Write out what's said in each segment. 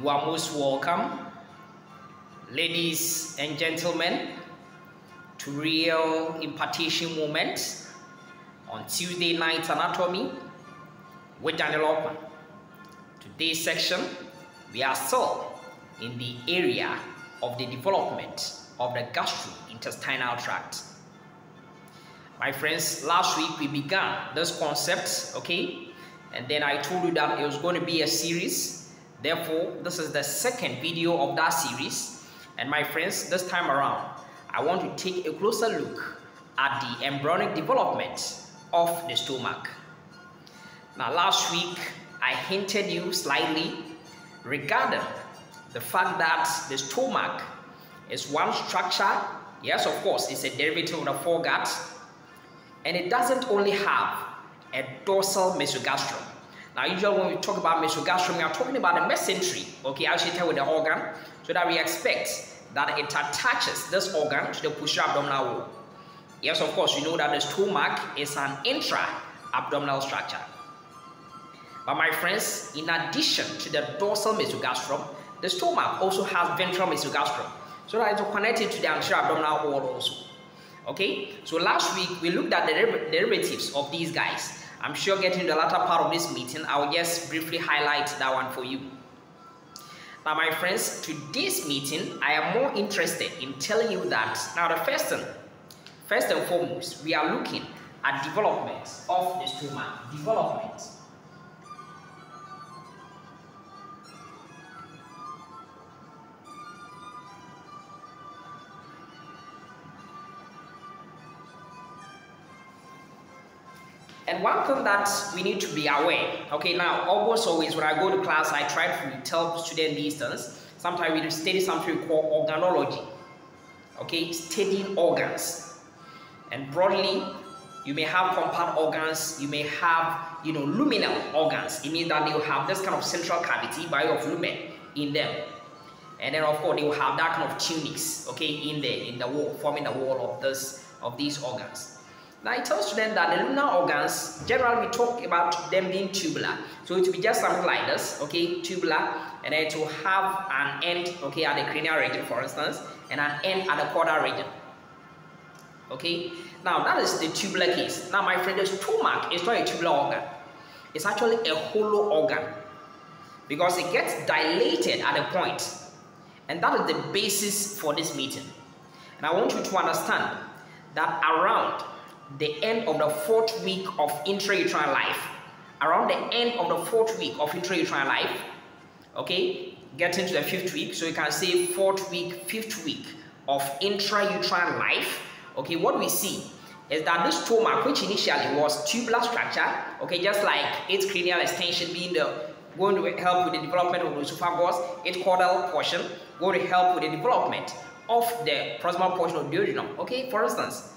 You are most welcome, ladies and gentlemen, to Real Impartation Moments on Tuesday Night Anatomy with Daniel Open. Today's section, we are still in the area of the development of the gastrointestinal tract. My friends, last week we began this concept, okay? And then I told you that it was going to be a series. Therefore, this is the second video of that series. And my friends, this time around, I want to take a closer look at the embryonic development of the stomach. Now, last week, I hinted you slightly regarding the fact that the stomach is one structure. Yes, of course, it's a derivative of the foregut. And it doesn't only have a dorsal mesogastrum. Now, usually when we talk about mesogastrum, we are talking about the mesentery, okay, associated with the organ, so that we expect that it attaches this organ to the posterior abdominal wall. Yes, of course, you know that the stomach is an intra-abdominal structure. But my friends, in addition to the dorsal mesogastrum, the stomach also has ventral mesogastrum, so that it's connected to the anterior abdominal wall also. Okay, so last week we looked at the derivatives of these guys. I'm sure getting to the latter part of this meeting, I'll just briefly highlight that one for you. Now, my friends, today's meeting, I am more interested in telling you that now the first and foremost, we are looking at development of the stomach. Development. And one thing that we need to be aware, okay, now almost always when I go to class, I try to tell students these things. Sometimes we study something we call organology, okay, studying organs. And broadly, you may have compound organs, you may have, luminal organs. It means that they will have this kind of central cavity by way of lumen in them. And then of course they will have that kind of tunics, okay, in the wall, forming the wall of these organs. Now, I tell students that the luminal organs, generally we talk about them being tubular. So it will be just something like this, okay, tubular, and then it will have an end, okay, at the cranial region, for instance, and an end at the caudal region. Okay, now that is the tubular case. Now, my friend, the stomach is not a tubular organ. It's actually a hollow organ because it gets dilated at a point, and that is the basis for this meeting. And I want you to understand that around the end of the 4th week of intrauterine life, okay, getting to the 5th week, so you can say 4th week, 5th week of intrauterine life, okay, what we see is that this stomach, which initially was tubular structure, okay, just like its cranial extension being going to help with the development of the esophagus, its caudal portion going to help with the development of the proximal portion of the duodenum, okay, for instance.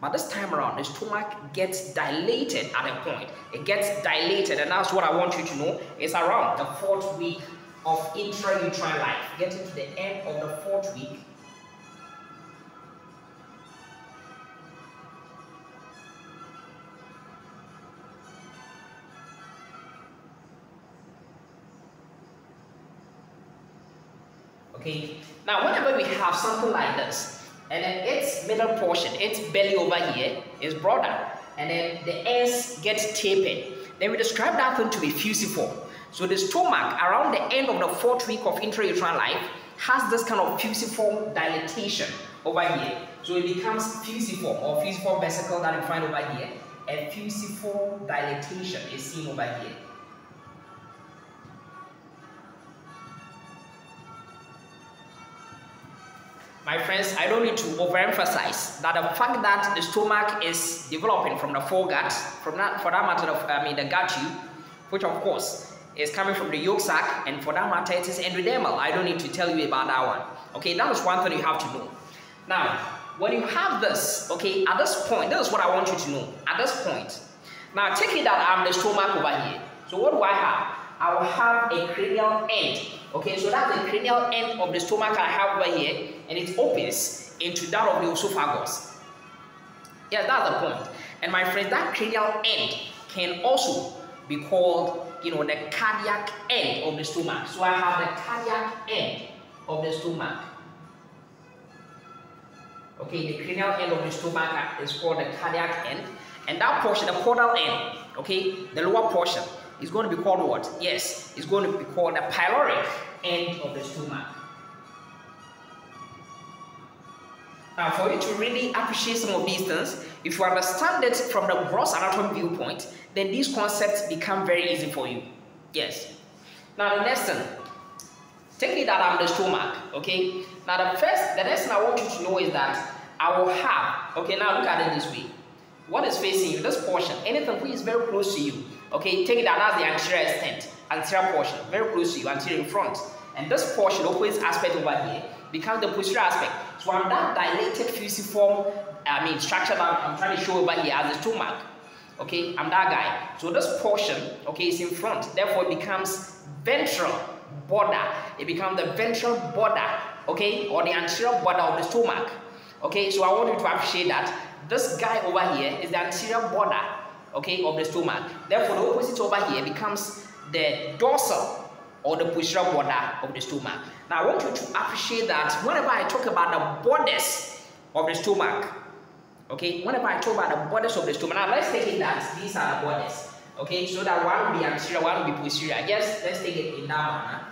But this time around, the stomach gets dilated at a point. It gets dilated, and that's what I want you to know. It's around the 4th week of intrauterine life, getting to the end of the 4th week. Okay, now whenever we have something like this, and then its middle portion, its belly over here is broader, and then the ends get tapered, then we describe that thing to be fusiform. So the stomach around the end of the 4th week of intrauterine life has this kind of fusiform dilatation over here. So it becomes fusiform, or fusiform vesicle that you find over here, and fusiform dilatation is seen over here. My friends, I don't need to overemphasize that the fact that the stomach is developing from the foregut, for that matter, the gut tube, which of course is coming from the yolk sac, and for that matter, it is endodermal. I don't need to tell you about that one. Okay, that is one thing you have to know. Now, when you have this, okay, at this point, this is what I want you to know. At this point, now take it that I'm the stomach over here. So what do I have? I will have a cranial end. Okay, so that's the cranial end of the stomach I have over here, and it opens into that of the esophagus. Yeah, that's the point. And my friend, that cranial end can also be called the cardiac end of the stomach. So I have the cardiac end of the stomach. Okay, the cranial end of the stomach is called the cardiac end, and that portion, the caudal end, okay, the lower portion, is going to be called what? Yes, it's going to be called the pyloric end of the stomach. Now, for you to really appreciate some of these things, if you understand it from the gross anatomy viewpoint, then these concepts become very easy for you. Yes. Now, the next thing, take it that I'm the stomach, okay? Now, the next thing I want you to know is that I will have, okay, now look at it this way. What is facing you? This portion, anything which is very close to you, okay, take it that as the anterior extent, anterior portion, very close to you, anterior in front. And this portion, the opposite aspect over here, becomes the posterior aspect. So I'm that dilated fusiform, structure that I'm trying to show over here as the stomach. Okay, I'm that guy. So this portion, okay, is in front. Therefore, it becomes ventral border. It becomes the ventral border, okay, or the anterior border of the stomach. Okay, so I want you to appreciate that this guy over here is the anterior border, okay, of the stomach. Therefore, the opposite over here becomes the dorsal or the posterior border of the stomach. Now, I want you to appreciate that whenever I talk about the borders of the stomach, okay, whenever I talk about the borders of the stomach, now let's take it that these are the borders, okay, so that one will be anterior, one will be posterior. I guess let's take it in that manner.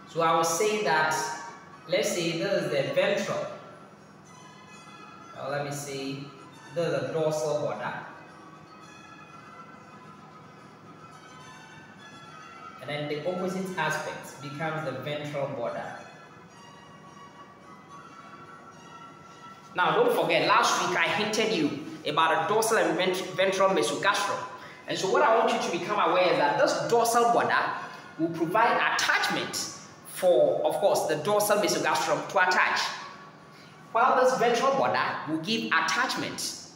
So I will say that, let's say this is the ventral. Now, let me see, this is the dorsal border. And then the opposite aspect becomes the ventral border. Now, don't forget, last week I hinted you about a dorsal and ventral mesogastrum. And so what I want you to become aware is that this dorsal border will provide attachment for, of course, the dorsal mesogastrum to attach. While this ventral border will give attachment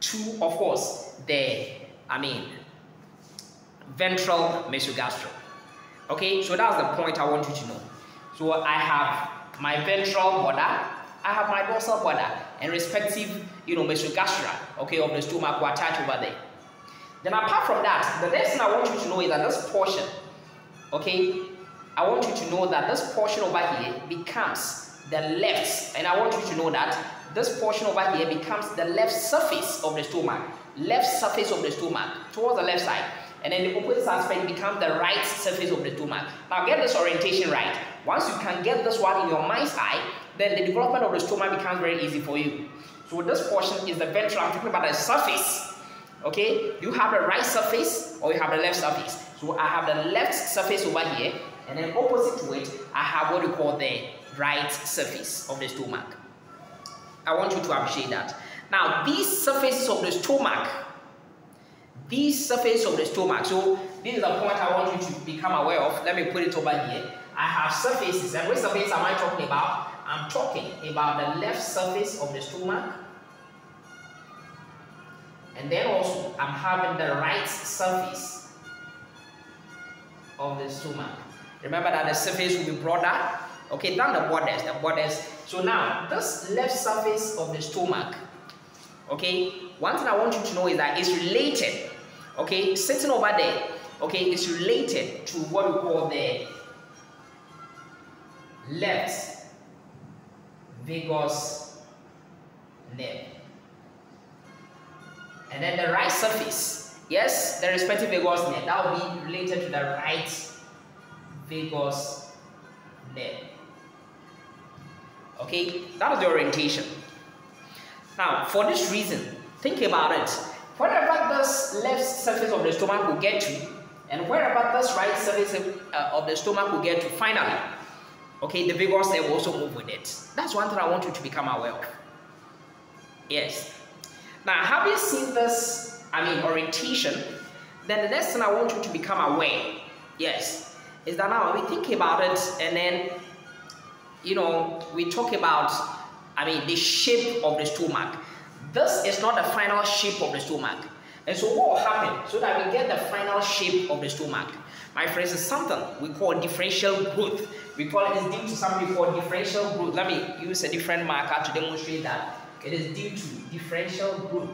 to, of course, the, ventral mesogastrum. Okay, so that's the point I want you to know. So I have my ventral border, I have my dorsal border, and respective, mesogastra, okay, of the stomach will attach over there. Then apart from that, the next thing I want you to know is that this portion, okay, I want you to know that this portion over here becomes the left, and I want you to know that this portion over here becomes the left surface of the stomach, left surface of the stomach, towards the left side. And then the opposite aspect becomes the right surface of the stomach. Now get this orientation right. Once you can get this one in your mind's eye, then the development of the stomach becomes very easy for you. So this portion is the ventral. I'm talking about the surface. Okay, you have the right surface or you have the left surface. So I have the left surface over here, and then opposite to it, I have what we call the right surface of the stomach. I want you to appreciate that. Now these surfaces of the stomach, so this is the point I want you to become aware of. Let me put it over here. I have surfaces, and which surface am I talking about? I'm talking about the left surface of the stomach, and then also I'm having the right surface of the stomach. Remember that the surface will be broader, okay, than the borders. So now this left surface of the stomach, okay, one thing I want you to know is that it's related. Okay, sitting over there, okay, is related to what we call the left vagus nerve. And then the right surface, yes, the respective vagus nerve, that will be related to the right vagus nerve. Okay, that is the orientation. Now, for this reason, think about it. Wherever this left surface of the stomach will get to, and wherever this right surface of the stomach will get to, finally, okay, the vagus nerve will also move with it. That's one thing I want you to become aware of. Yes. Now, having seen this, orientation, then the next thing I want you to become aware, yes, is that now we think about it, and then, we talk about, the shape of the stomach. This is not the final shape of the stomach. And so what will happen so that we get the final shape of the stomach? My friends, is something we call differential growth. We call it is due to something called differential growth. Let me use a different marker to demonstrate that. It is due to differential growth.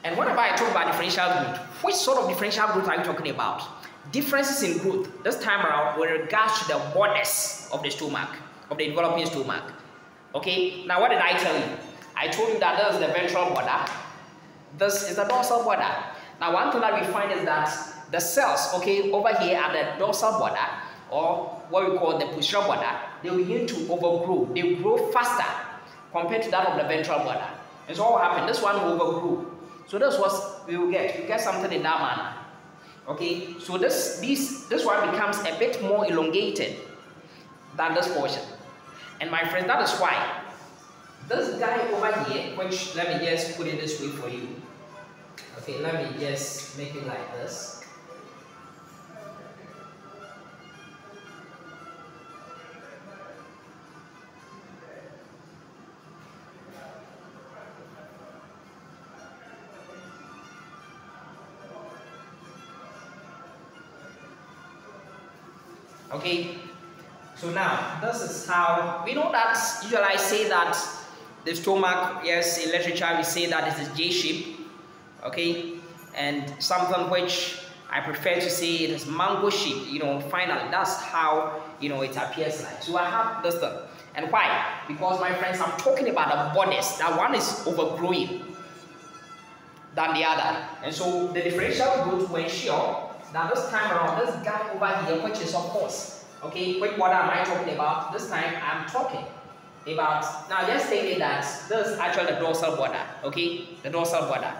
And whenever I talk about differential growth, which sort of differential growth are you talking about? Differences in growth, this time around, with regards to the borders of the stomach, of the developing stomach. Okay, now what did I tell you? I told you that this is the ventral border, this is the dorsal border. Now one thing that we find is that the cells, okay, over here at the dorsal border, or what we call the posterior border, they begin to overgrow. They grow faster compared to that of the ventral border. And so what will happen? This one will overgrow. So this was we will get. We get something in that manner. Okay, so this one becomes a bit more elongated than this portion. And my friends, that is why this guy over here, which let me just put it this way for you. Okay, let me just make it like this. Okay, so now this is how we know that usually I say that the stomach, yes, in literature we say that it is J shape, okay, and something which I prefer to say it is mango shape, you know, finally that's how, you know, it appears like. So I have this thing, and why? Because my friends, I'm talking about the borders, that one is overgrowing than the other, and so the differential growth will ensure now this time around, this guy over here, which is of course, okay, what am I talking about? This time I'm talking about, now just say that this is actually the dorsal border, okay, the dorsal border.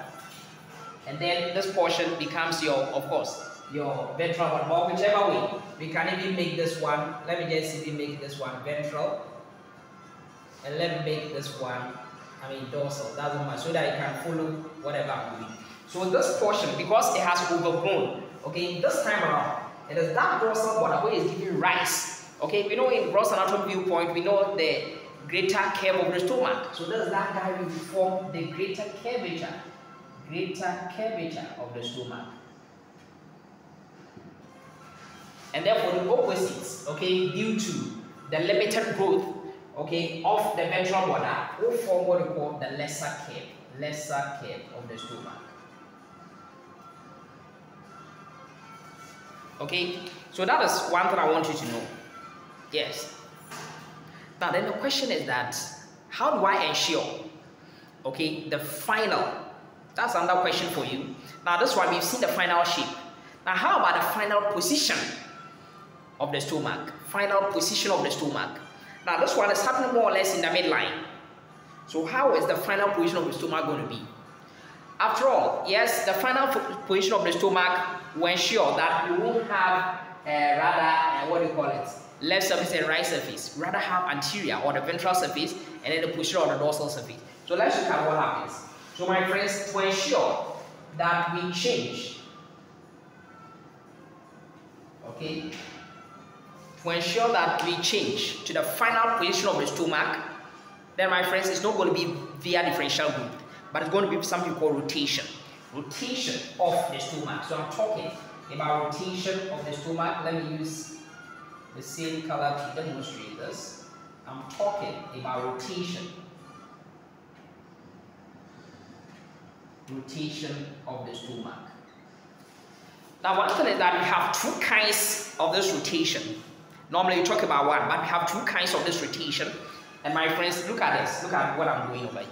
And then this portion becomes your, of course, your ventral border, but whichever way, we can even make this one, let me just even make this one ventral, and let me make this one, dorsal, doesn't matter, so that you can follow whatever I'm doing. So this portion, because it has overgrown, okay, this time around, it is that dorsal border where it's giving rise. Okay, we know in gross anatomy viewpoint, we know the greater curve of the stomach. So this is that guy will form the greater curvature of the stomach. And therefore the opposites, okay, due to the limited growth, okay, of the ventral border, will form what we call the lesser curve of the stomach. Okay, so that is one thing I want you to know. Yes. Now then the question is that, how do I ensure, okay, the final, that's another question for you. Now this one, we've seen the final shape. Now how about the final position of the stomach? Final position of the stomach. Now this one is happening more or less in the midline. So how is the final position of the stomach going to be? After all, yes, the final position of the stomach will ensure that you won't have left surface and right surface. Rather have anterior or the ventral surface and then the posterior or the dorsal surface. So let's look at what happens. So my friends, to ensure that we change, okay, to ensure that we change to the final position of the stomach, then my friends, it's not going to be via differential growth, but it's going to be something called rotation. Rotation of the stomach. So I'm talking about rotation of the stomach. Let me use the same color to demonstrate this. I'm talking about rotation. Rotation of the stomach. Now one thing is that we have two kinds of this rotation. Normally you talk about one, but we have two kinds of this rotation. And my friends, look at this. Look at what I'm doing over here.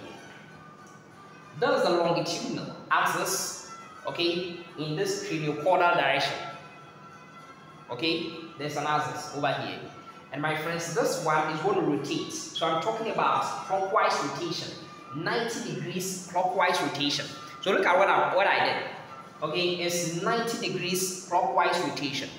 This is the longitudinal axis, okay, in this cranial-caudal direction. Okay, there's an axis over here. And my friends, this one is going to rotate. So I'm talking about clockwise rotation, 90 degrees clockwise rotation. So look at what I did. Okay, it's 90 degrees clockwise rotation.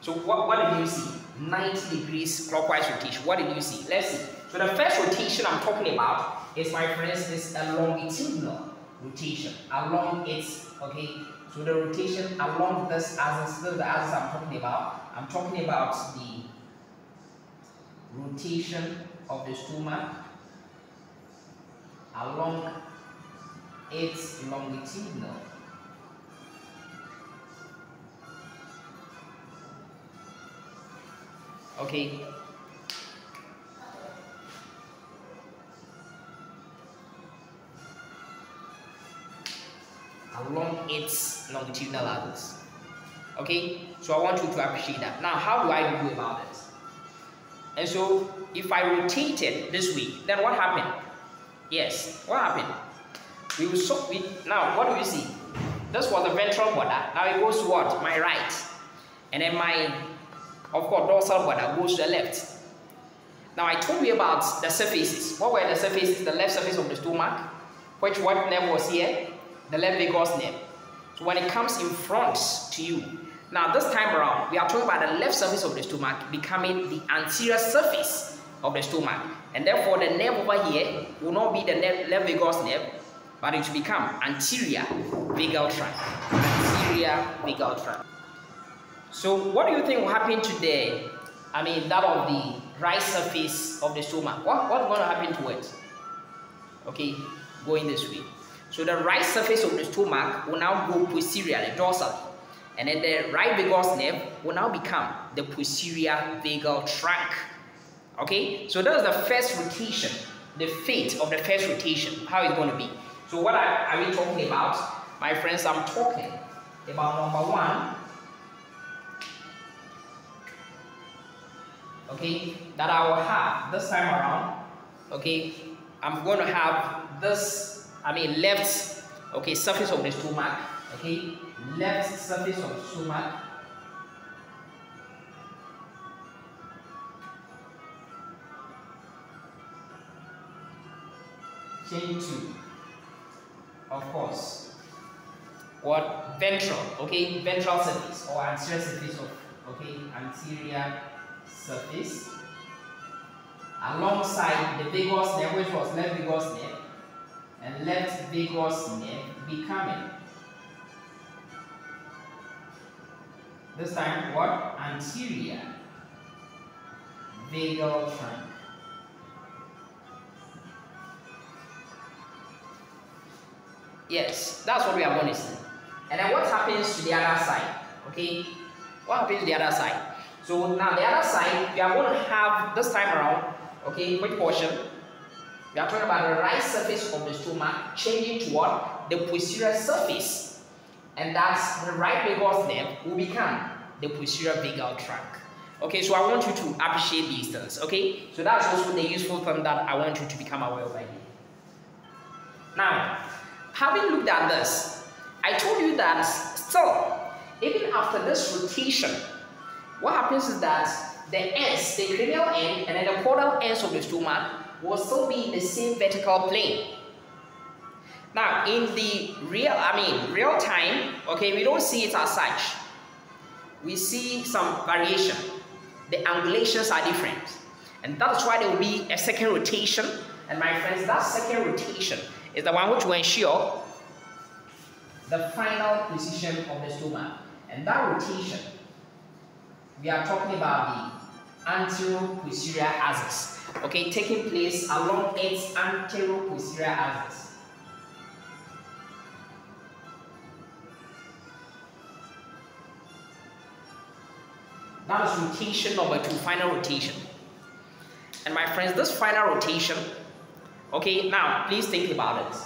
So what did you see? 90 degrees clockwise rotation. What did you see? Let's see. So the first rotation I'm talking about is, my friends, is a longitudinal rotation along its, okay, so the rotation along this axis, this is the axis I'm talking about. I'm talking about the rotation of the stomach along its longitudinal. Okay. its longitudinal axis. Okay, so I want you to appreciate that. Now, how do I do about this? And so, if I rotate it this way, then what happened? Yes, what happened? Now, what do we see? This was the ventral border. Now it goes to what? My right. And then my, of course, dorsal border goes to the left. Now, I told you about the surfaces. What were the surfaces? The left surface of the stomach. What nerve was here? The left vagus nerve. So when it comes in front to you, now this time around, we are talking about the left surface of the stomach becoming the anterior surface of the stomach. And therefore, the nerve over here will not be the left vagus nerve, but it will become anterior vagal tract. Anterior vagal tract. So what do you think will happen today? That of the right surface of the stomach. What's going to happen to it? Okay, going this way. So the right surface of the stomach will now go posteriorly, dorsally. And then the right vagus nerve will now become the posterior vagal trunk. Okay, so that's the first rotation, the fate of the first rotation, how it's going to be. So what are we talking about? My friends, I'm talking about number one, okay, that I will have this time around, okay, I'm going to have this, left, okay, surface of the stomach, okay, left surface of the stomach, change to, of course, what? Ventral, okay, ventral surface or anterior surface of, okay, anterior surface alongside the vagus nerve, which was left vagus nerve, and left vagus nerve becoming this time what? Anterior vagal trunk. Yes, that's what we are going to see. And then what happens to the other side? Okay, what happens to the other side? So now the other side, we are going to have this time around, okay, which portion? We are talking about the right surface of the stomach changing to what? The posterior surface. And that's the right vagus nerve will become the posterior vagal trunk. Okay, so I want you to appreciate these things, okay? So that's also the useful thing that I want you to become aware of. Now, having looked at this, I told you that still, even after this rotation, what happens is that the ends, the cranial end and then the caudal ends of the stomach will still be in the same vertical plane. Now, in the real time, okay, we don't see it as such. We see some variation. The angulations are different. And that's why there will be a second rotation. And my friends, that second rotation is the one which will ensure the final position of the stomach. And that rotation, we are talking about the anterior-posterior axis, okay, taking place along its anterior-posterior axis. That is rotation number 2, final rotation. And my friends, this final rotation, okay, now please think about it.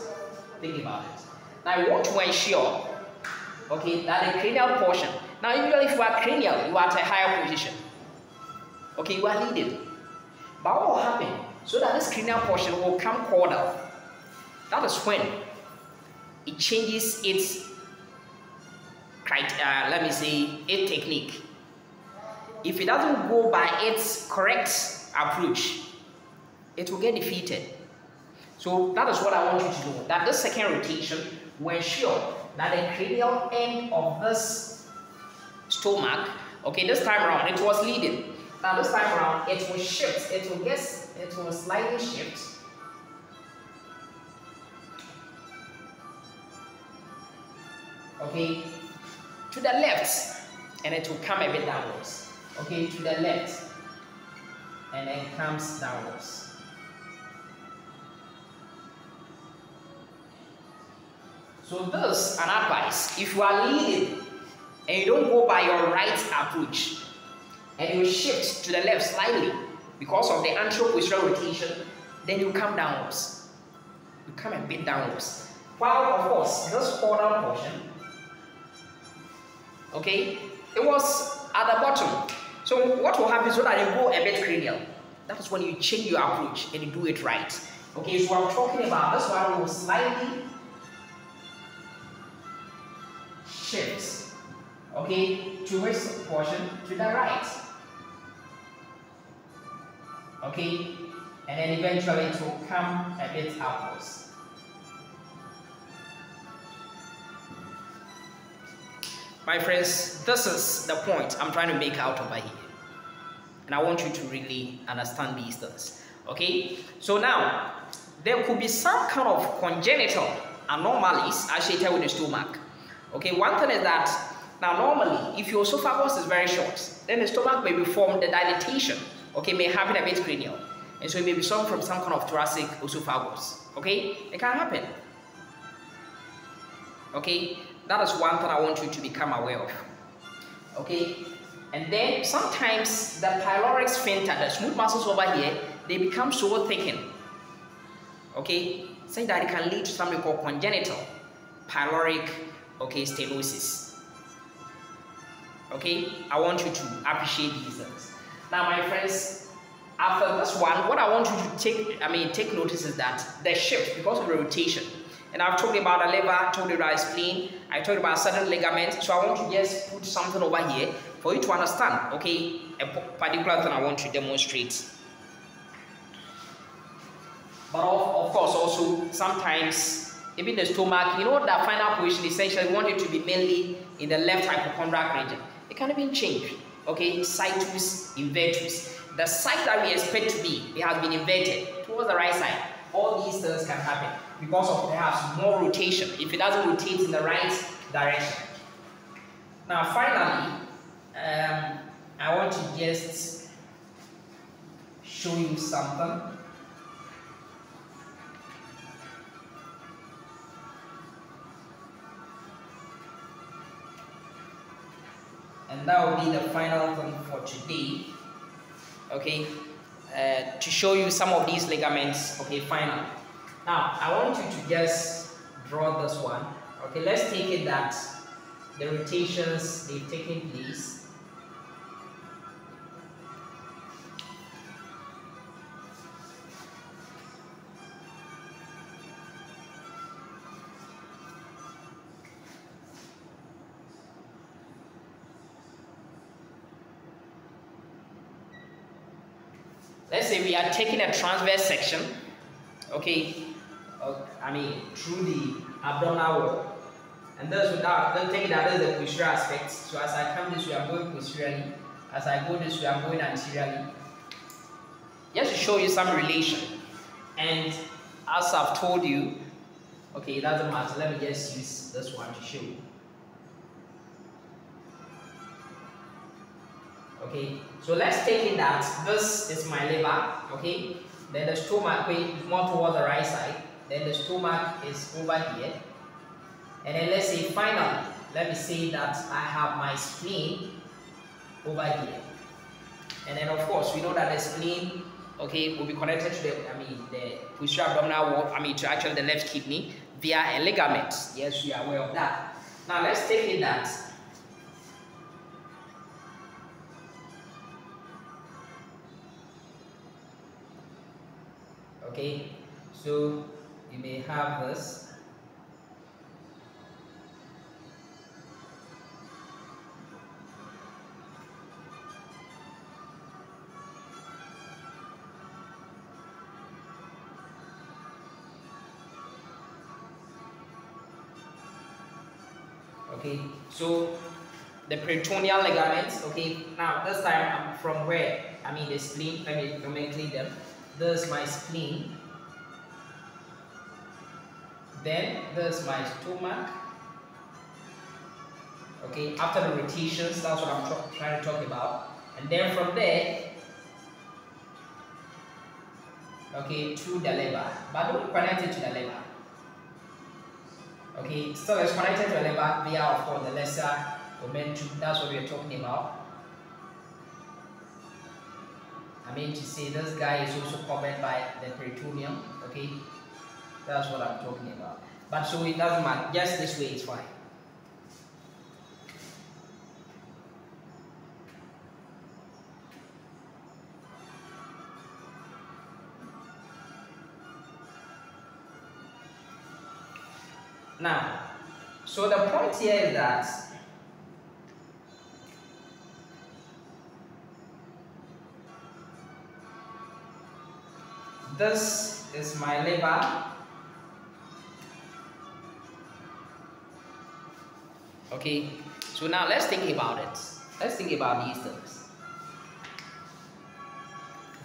Think about it. Now I want to ensure, okay, that the cranial portion. Now usually if you are cranial, you are at a higher position. Okay, you are leading. But what will happen? So that this cranial portion will come caudal. That is when it changes its its technique. If it doesn't go by its correct approach, it will get defeated. So that is what I want you to know, that this second rotation will ensure that the cranial end of this stomach, okay, this time around it was leading. Now this time around it will shift, it will slightly shift. Okay, to the left, and it will come a bit downwards. Okay, to the left, and then comes downwards. So this, an advice, if you are leading and you don't go by your right approach and you shift to the left slightly because of the anterior-posterior rotation, then you come downwards. You come a bit downwards. While, of course, this caudal portion Okay, it was at the bottom. So what will happen so that you go a bit cranial? That is when you change your approach and you do it right. Okay, so I'm talking about this one will slightly shift. Okay, to which portion? To the right. Okay, and then eventually it will come a bit upwards. My friends, this is the point I'm trying to make out over here. And I want you to really understand these things. Okay, so now there could be some kind of congenital anomalies associated with the stomach. Okay, one thing is that now normally if your esophagus is very short, then the stomach may be formed the dilatation. Okay, may happen a bit cranial, and so it may be some from some kind of thoracic esophagus. Okay, it can happen. Okay, that is one thing I want you to become aware of. Okay, and then sometimes the pyloric sphincter, the smooth muscles over here, they become so thickened. Okay, saying that it can lead to something called congenital pyloric, okay, stenosis. Okay, I want you to appreciate these things. Now, my friends, after this one, what I want you to take notice is that the shift because of the rotation. And I've talked about the liver, talked about the spleen, I talked about certain ligaments. So I want to just put something over here for you to understand, okay, a particular thing I want to demonstrate. But of course, also sometimes even the stomach, you know, that final position essentially we want it to be mainly in the left hypochondriac region. It can even change. Okay, situs invertus. The site that we expect to be, it has been inverted towards the right side. All these things can happen because of perhaps more rotation if it doesn't rotate in the right direction. Now, finally, I want to just show you something. And that will be the final thing for today. Okay, to show you some of these ligaments. Okay, finally. Now, I want you to just draw this one. Okay, let's take it that the rotations they've taken place. Let's say we are taking a transverse section, okay, through the abdominal wall, and thus without, don't think that is the posterior aspect. So as I come this way, I'm going posteriorly. As I go this way, I'm going anteriorly. Just to show you some relation. And as I've told you, okay, it doesn't matter. Let me just use this one to show you. Okay, so let's take it that this is my liver, okay, then the stomach is more towards the right side, then the stomach is over here, and then let's say finally, let me say that I have my spleen over here, and then of course we know that the spleen, okay, will be connected to the posterior abdominal wall, to actually the left kidney via a ligament. Yes, we are aware of that. Now let's take it that okay, so you may have this. Okay, so the peritoneal ligaments. Okay, now this time I'm from where? The spleen. Let me nomenclate them. This is my spleen, then this is my stomach. Okay, after the rotations, that's what I'm trying to talk about, and then from there, okay, to the liver, but don't connect it to the liver. Okay, still it's connected to the liver via, of course, the lesser omentum. That's what we're talking about. To say this guy is also covered by the peritoneum, okay? That's what I'm talking about. But so it doesn't matter, just this way is fine. Now, so the point here is that this is my liver. Okay, so now let's think about it. Let's think about these things.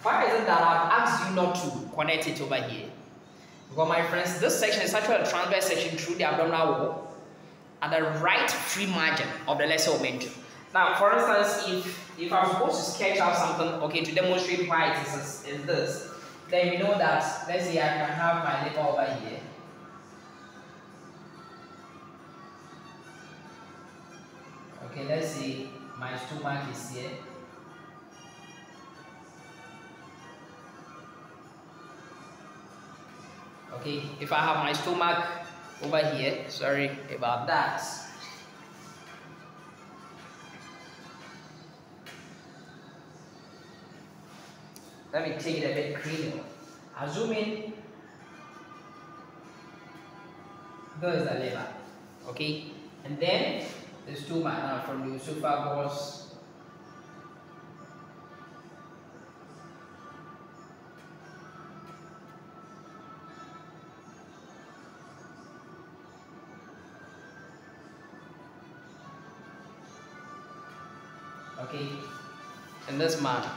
Why is it that I've asked you not to connect it over here? Because my friends, this section is actually a transverse section through the abdominal wall at the right free margin of the lesser omentum. Now, for instance, if I'm supposed to sketch out something, okay, to demonstrate why it is this, then we know that, let's say I can have my liver over here. Okay, let's say my stomach is here. Okay, if I have my stomach over here, sorry about that. Let me take it a bit cleaner. Assuming this is the liver, okay, and then the stomach now from the esophagus. Okay, in this manner.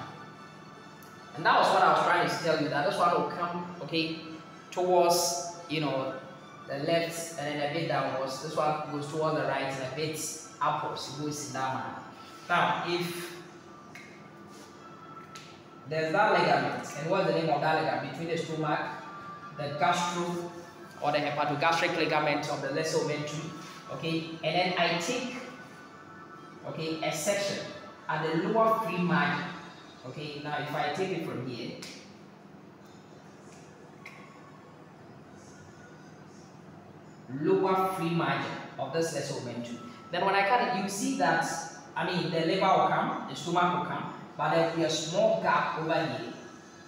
And that was what I was trying to tell you, that this one will come, okay, towards, you know, the left and then a bit downwards. This one goes towards the right and a bit upwards. It goes in that manner. Now, if there's that ligament, and what's the name of that ligament? Between the stomach, the gastro or the hepatogastric ligament of the lesser omentum, okay, and then I take, okay, a section at the lower free margin. Okay, now if I take it from here, lower free margin of this lesser omentum, then when I cut it, you see that, I mean, the liver will come, the stomach will come, but there will be a small gap over here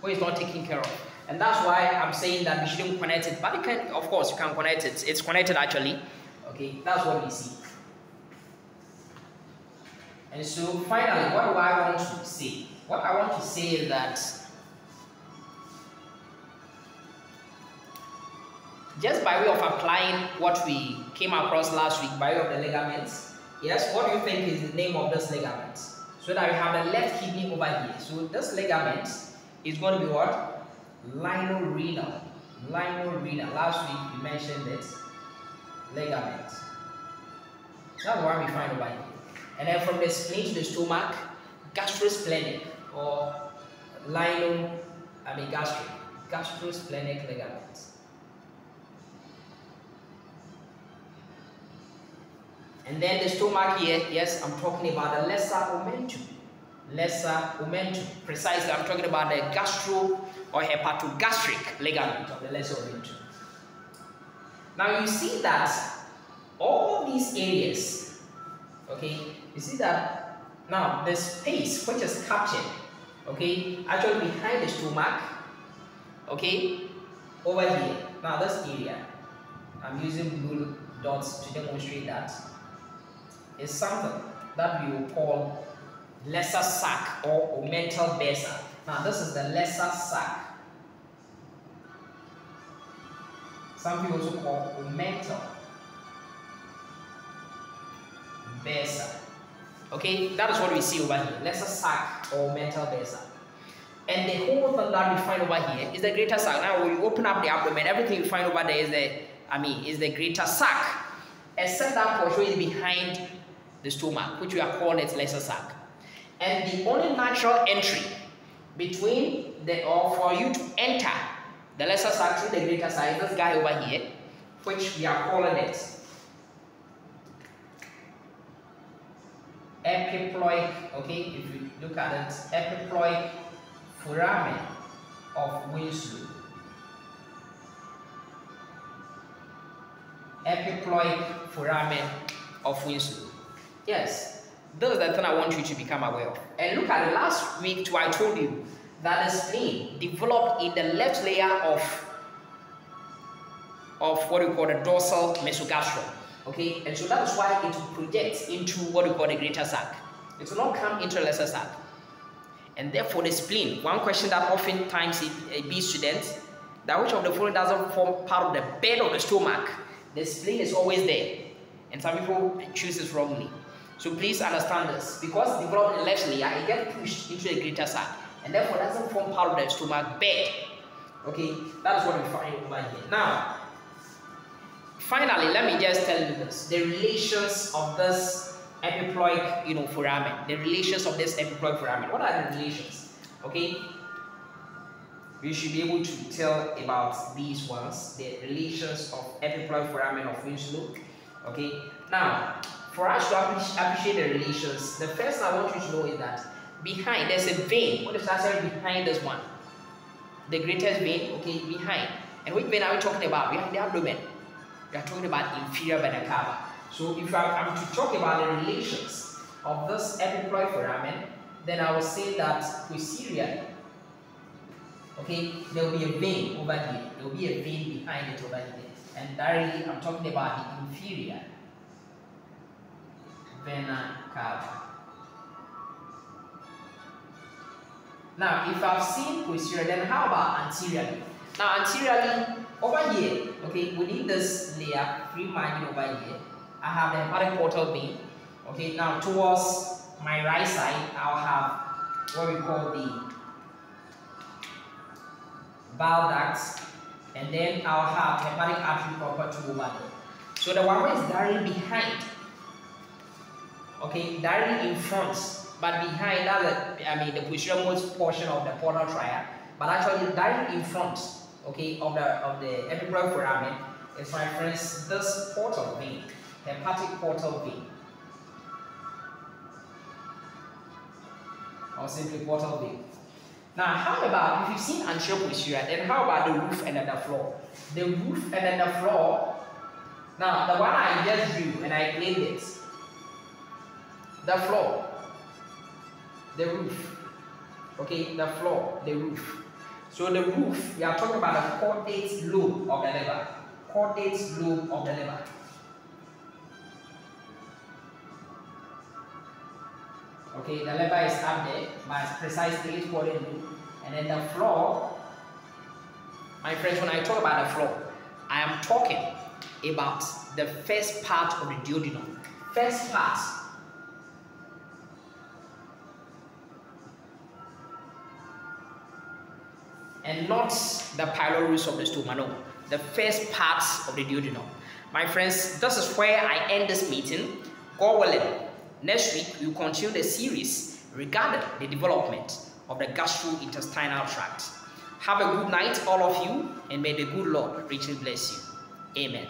where it's not taken care of. And that's why I'm saying that we shouldn't connect it, but you can, of course, you can connect it. It's connected actually. Okay, that's what we see. And so finally, what do I want to say? What I want to say is that just by way of applying what we came across last week by way of the ligaments, yes, what do you think is the name of this ligament? So that we have the left kidney over here. So this ligament is going to be what? Linorenal. Linorenal. Last week we mentioned it. Ligament. That's what we find over here. And then from the spleen to the stomach, gastrosplenic or gastrosplenic ligament. And then the stomach here, yes, I'm talking about the lesser omentum. Lesser omentum. Precisely, I'm talking about the gastro or hepatogastric ligament of the lesser omentum. Now you see that all these areas, okay, you see that now the space which is captured, okay, actually behind the stomach, okay, over here. Now this area, I'm using blue dots to demonstrate that, is something that we will call lesser sac or omental bursa. Now this is the lesser sac. Some people also call omental bursa. Okay, that is what we see over here, lesser sac or omental bursa. And the whole thing that we find over here is the greater sac. Now when you open up the abdomen, everything you find over there is the greater sac, except that portion is behind the stomach, which we are calling its lesser sac. And the only natural entry between for you to enter the lesser sac through the greater sac is this guy over here, which we are calling it epiploic, okay, if you look at it, epiploic foramen of Winslow. Epiploic foramen of Winslow. Yes, this is the thing I want you to become aware of. And look at it, last week too, I told you that the spleen developed in the left layer of of what we call the dorsal mesogastrum. Okay, and so that is why it will project into what we call the greater sac. It will not come into the lesser sac. And therefore the spleen, one question that oftentimes it be students, that which of the following doesn't form part of the bed of the stomach? The spleen is always there. And some people choose it wrongly. So please understand this. Because developed in the left layer, it gets pushed into the greater sac. And therefore doesn't form part of the stomach bed. Okay, that is what we find over here. Now, finally, let me just tell you this. The relations of this epiploic, foramen. The relations of this epiploic foramen. What are the relations? Okay, we should be able to tell about these ones. The relations of epiploic foramen of Winslow. Okay, now for us to appreciate the relations, the first thing I want you to know is that behind there's a vein. What is actually behind this one? The greatest vein. Okay, behind. And which vein are we talking about? Behind the abdomen. We are talking about inferior vena cava. So if I'm to talk about the relations of this epiploic foramen, then I will say that posteriorly, okay, there will be a vein over here. There will be a vein behind it over here. And directly, I'm talking about the inferior vena cava. Now, if I've seen posterior, then how about anteriorly? Now, anteriorly, over here, okay, within this layer, free margin over here, I have the hepatic portal vein. Okay, now towards my right side, I'll have what we call the bile ducts, and then I'll have hepatic artery proper 2 over there. So the one is directly behind, okay, directly in front, but behind that, the posterior most portion of the portal triad, but actually directly in front, okay, of the epiploic foramen is, my friends, this portal vein, hepatic portal vein, or simply portal vein. Now, how about if you've seen anterior posterior, then how about the roof and then the floor? The roof and then the floor. Now, the one I just drew and I claimed it. The floor, the roof. Okay, the floor, the roof. So the roof, we are talking about the caudate lobe of the liver. Caudate lobe of the liver. Okay, the liver is up there, but precisely it's caudate lobe. And then the floor, my friends, when I talk about the floor, I am talking about the first part of the duodenum. First part. And not the pylorus of the stomach, no. The first parts of the duodenum. My friends, this is where I end this meeting. God willing, next week we will continue the series regarding the development of the gastrointestinal tract. Have a good night, all of you, and may the good Lord richly bless you. Amen.